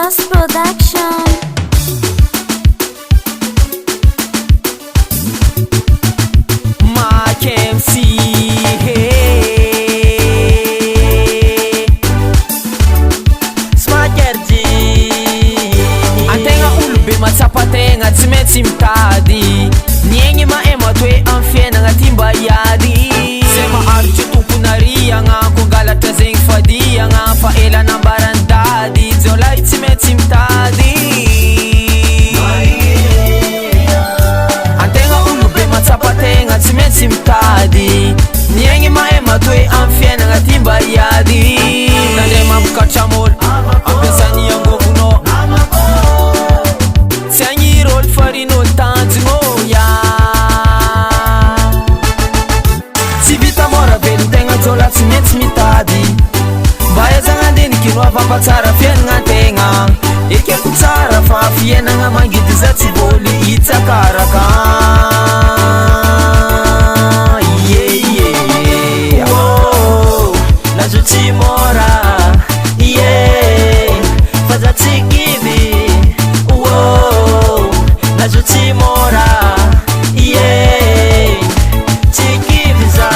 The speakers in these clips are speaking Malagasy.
Just Production. Mark MC, Smart RG. Antegna olobe matsapa tegna tsy maintsy mitady. Niegny mahay matoe amy fiainagna ty mba hiady. Zay maharitry tomponariagna kongalatra zegny fadiagna fa ela nambarandady jiolahy tsy maintsy mitady. Antegna olobe matsapa tegna tsy maintsy mitady. Niegny mahay matoe amy fiainagna ty mba hiady. Nandray mampokatra amôlo ampiasany angovonao tsy agnirôlo farinôlo tanjogno ya. Tsy vita mora velon-tegna jiolahy tsy maintsy mitady. Mba aizagna andiniky no avampatsara fiainagna tegna. Ekeko tsara fa fiainagna mangidy za tsy voly hitsakaraka. Nazo tsy mora fa za tsy kivy. Nazo tsy mora tsy kivy za.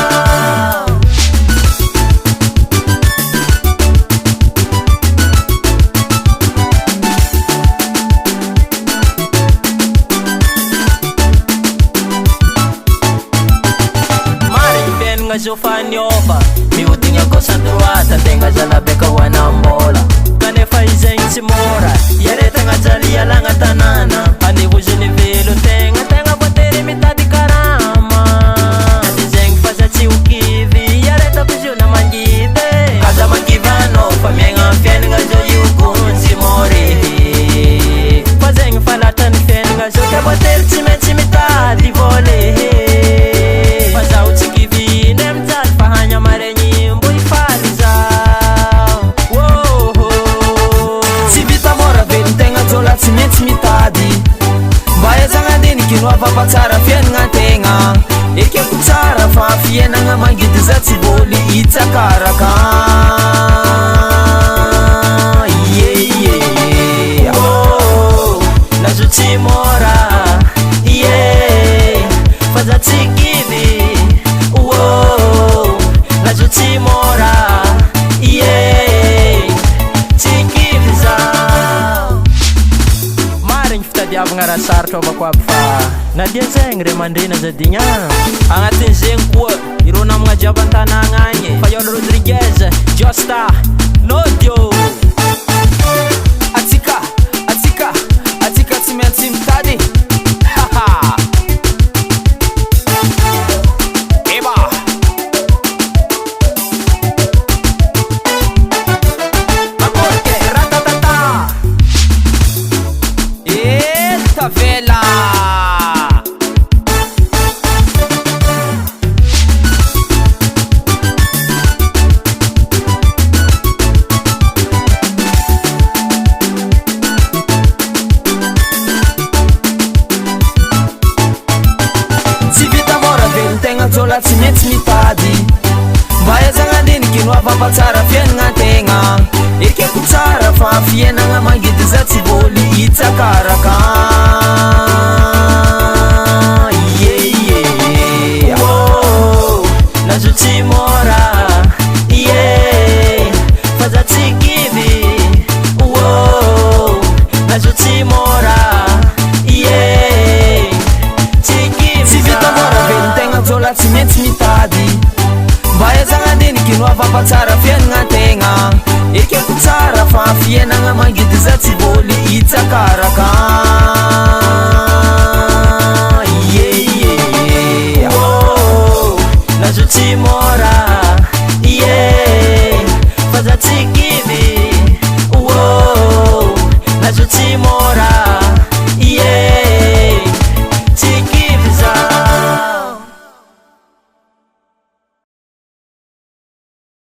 Marigny fiainagna zao fa niova. Mihodigna gauche à droite antegna zalabeka hoanambola. Kanefa izegny tsy mora iaretagna jaly alagna tanàna. Anevoziny velon-tegna tegna voatery mitady karama. Ady zegny fa za tsy ho kivy iaretako izy io na mangidy. Aza mangivanao fa miaigna amy fiainagna zao io koa tsy mory. Fa zegny fa latran'ny fiainagna zao ka voatery tsy maintsy mitady voly. Fa zaho tsy kivy ne mijaly fa hagny amaregny mbo hifaly zaho. Tsy vita mora velon-tegna jiolahy tsy maintsy mitady. Mba aizagna andiniky no avampatsara fiainagna tegna. Ekeko tsara fa fiainagna mangidy za tsy voly hitsakaraka. Nazo tsy mora fa za tsy kivy. Nazo tsy mora tsy kivy za. Marigny fitadiavagna raha sarotra avako aby fa nadia zegny re mandrena zadigna. Agnatin'zegny koa irô namagna jiaby an-tanàgna agny Fayol Rodriguez, Josta, Nodio. Atsika tsy maintsy mitady. Eba Makorke ratatata. Eita vela. Jiolahy tsy maintsy mitady. Mba aizagna andiniky no avampatsara fiainagna tegna. Ekeko tsara fa fiainagna mangidy za tsy voly hitsakaraka. Nazo tsy mora fa za tsy kivy. Nazo tsy mora tsy kivy. Tsy vita mora velon-tegna jiolahy tsy maintsy mitady. Mba aizagna andiniky no avampatsara fiainagna tegna. Ekeko tsara fa fiainagna mangidy za tsy voly hitsakaraka. Nazo tsy mora fa za tsy kivy. Nazo tsy mora